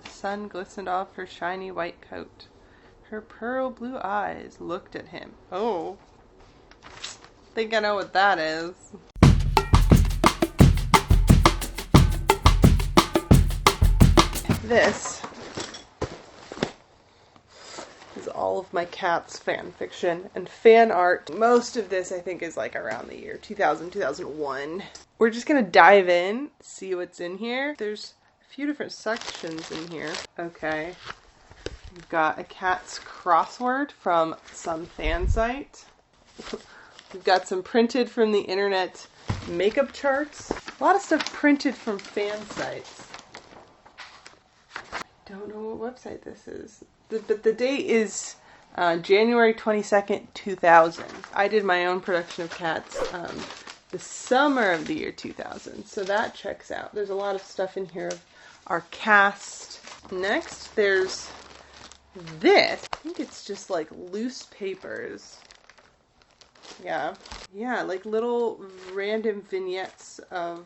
The sun glistened off her shiny white coat. Her pearl blue eyes looked at him. Oh, think I know what that is. This is all of my cats fan fiction and fan art. Most of this I think is like around the year 2000, 2001. We're just gonna dive in, see what's in here. There's a few different sections in here. Okay. We've got a cat's crossword from some fan site. We've got some printed from the internet makeup charts. A lot of stuff printed from fan sites. Don't know what website this is. But the date is January 22nd, 2000. I did my own production of cats the summer of the year 2000. So that checks out. There's a lot of stuff in here of our cast. Next, there's this. I think it's just like loose papers. Yeah, like little random vignettes of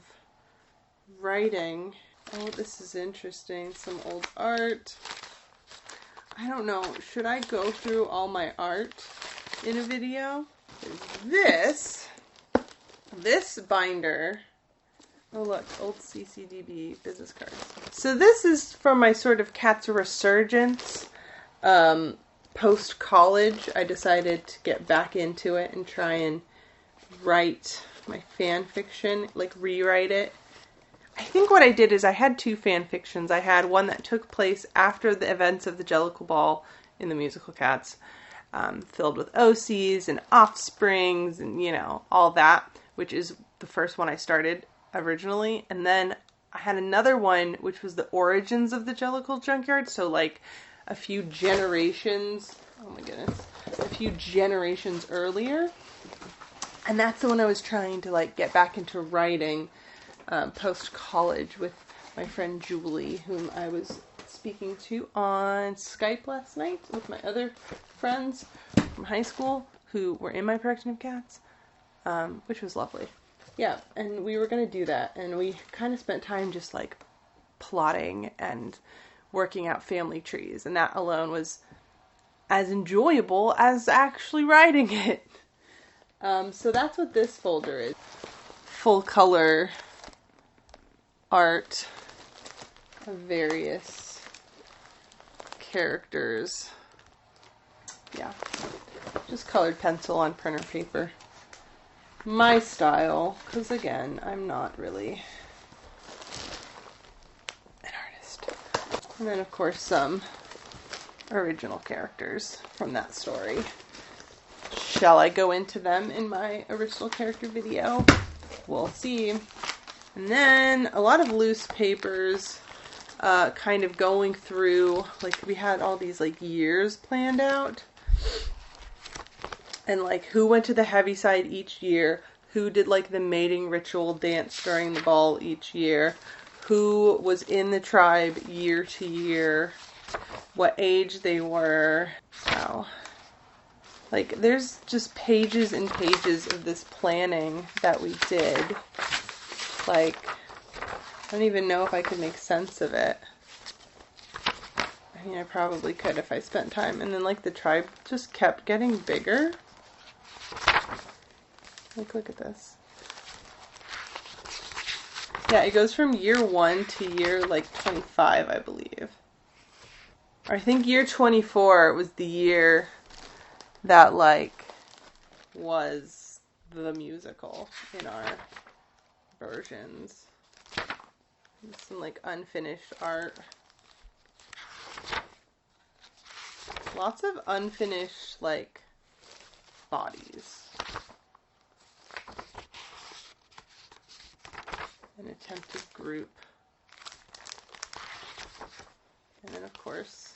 writing. Oh, this is interesting. Some old art. I don't know. Should I go through all my art in a video? There's this binder. Oh look, old CCDB business cards. So this is from my sort of cat's resurgence. Post-college, I decided to get back into it and try and write my fan fiction, like rewrite it. I think what I did is I had two fan fictions. I had one that took place after the events of the Jellicle Ball in the musical Cats, filled with OCs and offsprings and, you know, all that, which is the first one I started originally. And then I had another one, which was the origins of the Jellicle Junkyard. So, like, a few generations, oh my goodness, a few generations earlier. And that's the one I was trying to, like, get back into writing post-college with my friend Julie, whom I was speaking to on Skype last night with my other friends from high school who were in my production of cats, which was lovely. Yeah, and we were going to do that, and we kind of spent time just, like, plotting and working out family trees, and that alone was as enjoyable as actually writing it. So that's what this folder is. Full color art of various characters. Yeah, just colored pencil on printer paper. My style, because again, I'm not really an artist. And then of course some original characters from that story. Shall I go into them in my original character video? We'll see. And then a lot of loose papers, kind of going through, like we had all these like years planned out. And like who went to the heavy side each year, who did like the mating ritual dance during the ball each year, who was in the tribe year to year, what age they were. Wow. Like there's just pages and pages of this planning that we did. Like, I don't even know if I could make sense of it. I mean, I probably could if I spent time. And then, like, the tribe just kept getting bigger. Like, look at this. Yeah, it goes from year 1 to year, like, 25, I believe. Or I think year 24 was the year that, like, was the musical in our versions. Some like unfinished art. Lots of unfinished like bodies. An attempted group. And then of course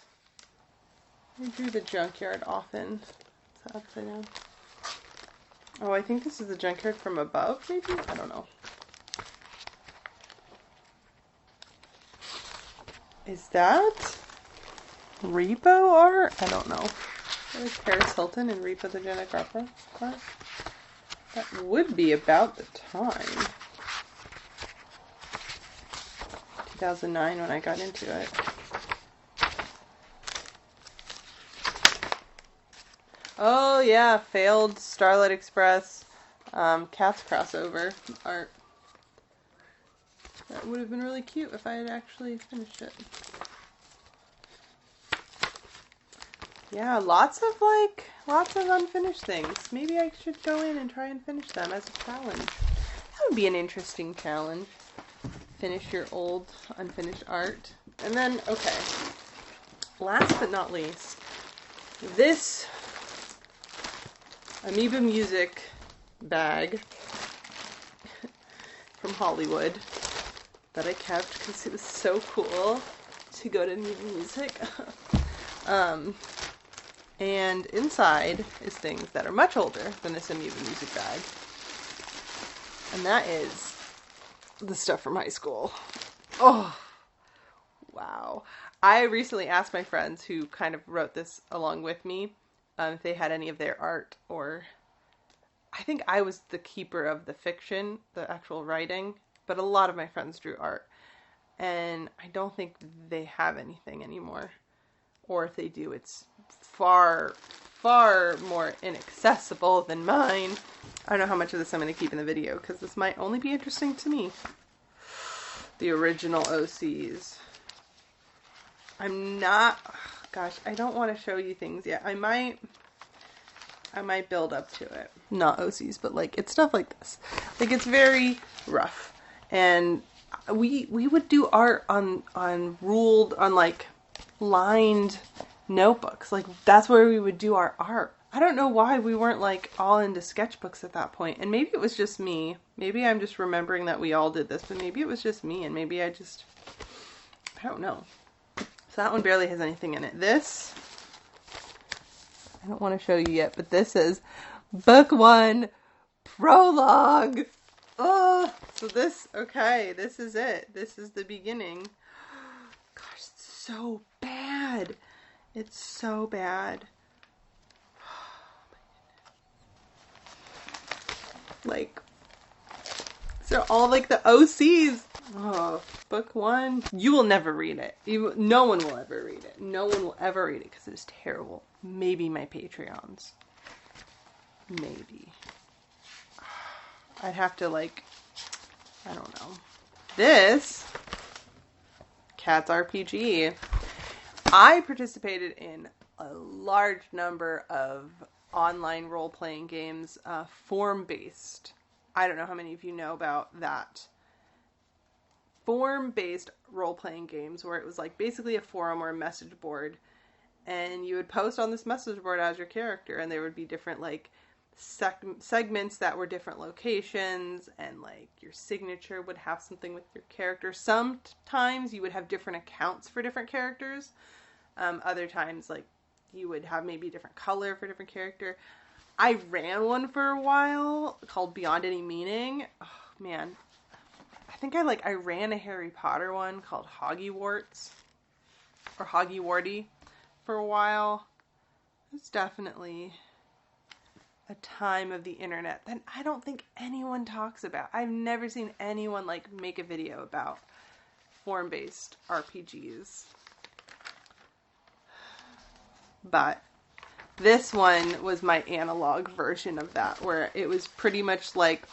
I drew the junkyard often. Is that upside down? Oh, I think this is the junkyard from above, maybe? I don't know. Is that Repo art? I don't know. Like Paris Hilton and Repo the Genetic Opera art? That would be about the time. 2009 when I got into it. Oh yeah, failed Starlight Express Cats crossover art. That would have been really cute if I had actually finished it. Yeah, lots of unfinished things. Maybe I should go in and try and finish them as a challenge. That would be an interesting challenge. Finish your old unfinished art. And then, okay, last but not least, this Amoeba Music bag from Hollywood that I kept because it was so cool to go to Amoeba Music. And inside is things that are much older than this Amoeba Music bag. And that is the stuff from high school. Oh, wow. I recently asked my friends who kind of wrote this along with me if they had any of their art, or I think I was the keeper of the fiction, the actual writing, but a lot of my friends drew art. And I don't think they have anything anymore. Or if they do, it's far, far more inaccessible than mine. I don't know how much of this I'm going to keep in the video, because this might only be interesting to me. The original OCs. I'm not... Gosh, I don't want to show you things yet. I might build up to it. Not OCs, but like, it's stuff like this. Like, it's very rough. And we would do art on like lined notebooks. Like, that's where we would do our art. I don't know why we weren't like all into sketchbooks at that point. And maybe it was just me. Maybe I'm just remembering that we all did this, but maybe it was just me, and maybe I don't know. So that one barely has anything in it. This, I don't want to show you yet, but this is Book 1 Prologue. Oh, so this, okay, this is it. This is the beginning. Gosh, it's so bad. It's so bad. Like, so all like the OCs. Oh, book 1. You will never read it. No one will ever read it. No one will ever read it because it is terrible. Maybe my Patreons. Maybe. I'd have to like, I don't know. This Cats RPG. I participated in a large number of online role-playing games, form-based. I don't know how many of you know about that. Form-based role-playing games where it was like basically a forum or a message board, and you would post on this message board as your character, and there would be different like segments that were different locations, and like your signature would have something with your character. Sometimes you would have different accounts for different characters. Other times like you would have maybe a different color for a different character. I ran one for a while called Beyond Any Meaning. Oh man, I think I ran a Harry Potter one called Hoggywarts or Hoggywarty for a while. It's definitely a time of the internet that I don't think anyone talks about. I've never seen anyone like make a video about form-based RPGs. But this one was my analog version of that, where it was pretty much like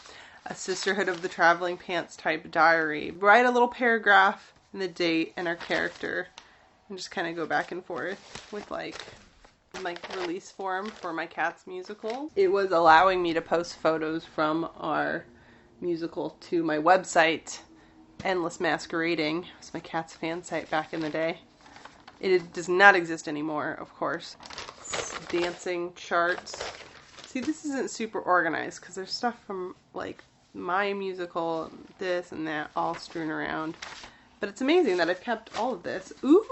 a Sisterhood of the Traveling Pants type diary. Write a little paragraph and the date and our character, and just kind of go back and forth with like release form for my Cats musical. It was allowing me to post photos from our musical to my website, Endless Masquerading. It was my Cats fan site back in the day. It does not exist anymore, of course. Dancing charts. See, this isn't super organized because there's stuff from like my musical, this and that, all strewn around. But it's amazing that I've kept all of this. Ooh!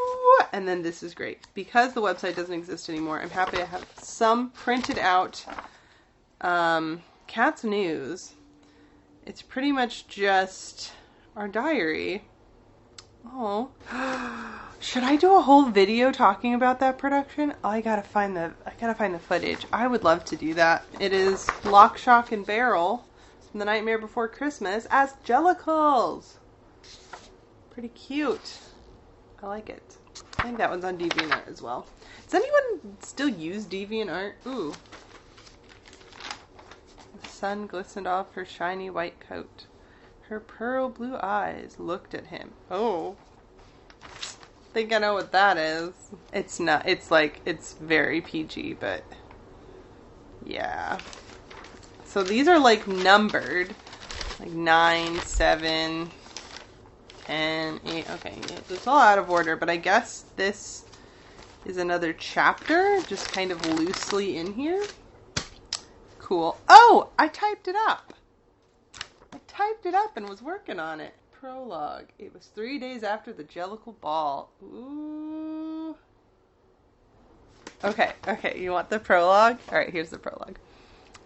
And then this is great. Because the website doesn't exist anymore, I'm happy I have some printed out Cats news. It's pretty much just our diary. Oh. Should I do a whole video talking about that production? Oh, I gotta find the footage. I would love to do that. It is Lock, Shock, and Barrel from The Nightmare Before Christmas as Jellicles. Pretty cute. I like it. I think that one's on DeviantArt as well. Does anyone still use DeviantArt? Ooh. The sun glistened off her shiny white coat. Her pearl blue eyes looked at him. Oh. Think I know what that is. It's not, it's like, it's very PG, but yeah. So these are like numbered. Like 9, 7, 10, 8. Okay, it's all out of order, but I guess this is another chapter, just kind of loosely in here. Cool. Oh, I typed it up. I typed it up and was working on it. Prologue. It was 3 days after the Jellicle Ball. Ooh. Okay, you want the prologue? Alright, here's the prologue.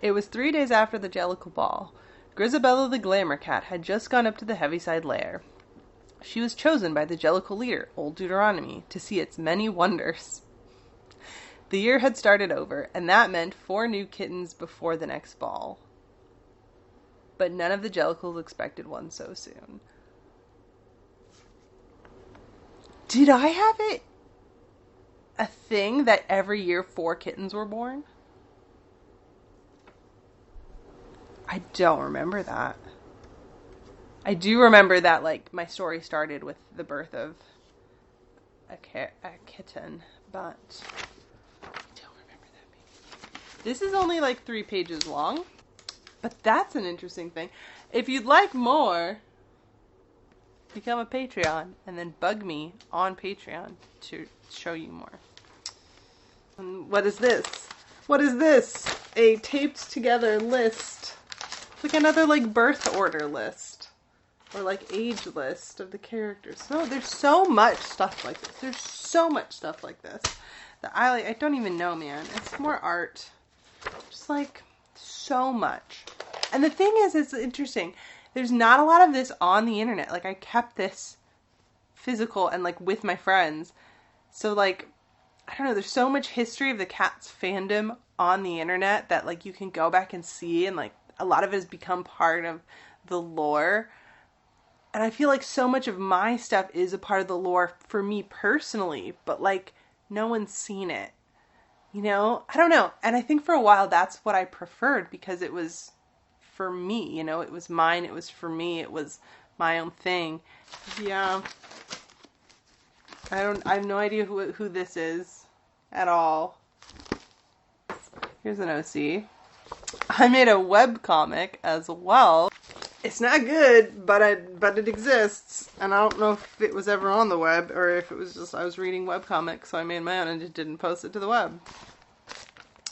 It was 3 days after the Jellicle Ball. Grisabella the Glamour Cat had just gone up to the Heaviside Lair. She was chosen by the Jellicle leader, Old Deuteronomy, to see its many wonders. The year had started over, and that meant 4 new kittens before the next ball. But none of the Jellicles expected one so soon. Did I have it a thing that every year 4 kittens were born? I don't remember that. I do remember that, like, my story started with the birth of a kitten, but I don't remember that being. This is only like 3 pages long, but that's an interesting thing. If you'd like more, become a Patreon and then bug me on Patreon to show you more. And what is this? What is this? A taped together list. It's like another like birth order list. Or like age list of the characters. So there's so much stuff like this. There's so much stuff like this. That I don't even know, man. It's more art. Just like so much. And the thing is, it's interesting. There's not a lot of this on the internet. Like, I kept this physical and, like, with my friends. So, like, I don't know, there's so much history of the Cats fandom on the internet that, like, you can go back and see. And, like, a lot of it has become part of the lore. And I feel like so much of my stuff is a part of the lore for me personally. But, like, no one's seen it. You know? I don't know. And I think for a while that's what I preferred because it was for me, you know, it was mine, it was for me, it was my own thing. Yeah. I have no idea who this is at all. Here's an OC. I made a webcomic as well. It's not good, but it exists. And I don't know if it was ever on the web or if it was just I was reading webcomics, so I made my own and just didn't post it to the web.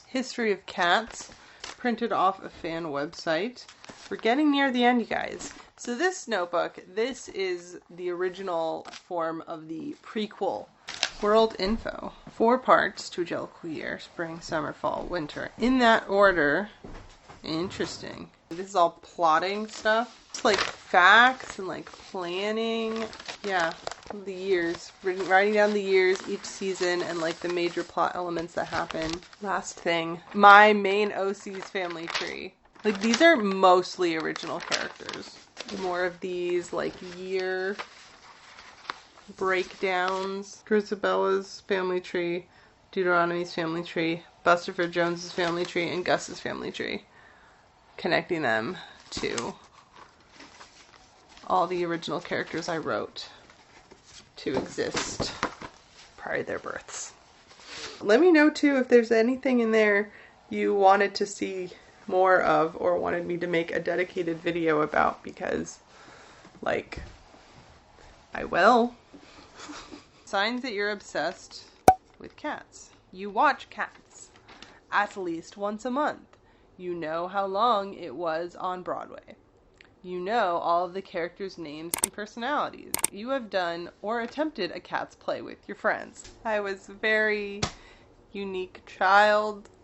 History of Cats. Printed off a fan website. We're getting near the end, you guys. So this notebook, this is the original form of the prequel. World info. 4 parts to a Jellicle year. Spring, summer, fall, winter. In that order. Interesting. This is all plotting stuff. It's like facts and like planning. Yeah. The years. Writing down the years, each season, and like the major plot elements that happen. Last thing. My main OC's family tree. Like these are mostly original characters. More of these like year breakdowns. Grisabella's family tree, Deuteronomy's family tree, Bustopher Jones's family tree, and Gus's family tree. Connecting them to all the original characters I wrote to exist prior to their births. Let me know too if there's anything in there you wanted to see more of or wanted me to make a dedicated video about because, like, I will. Signs that you're obsessed with cats. You watch Cats at least once a month. You know how long it was on Broadway. You know all of the characters' names and personalities. You have done or attempted a Cats play with your friends. I was a very unique child.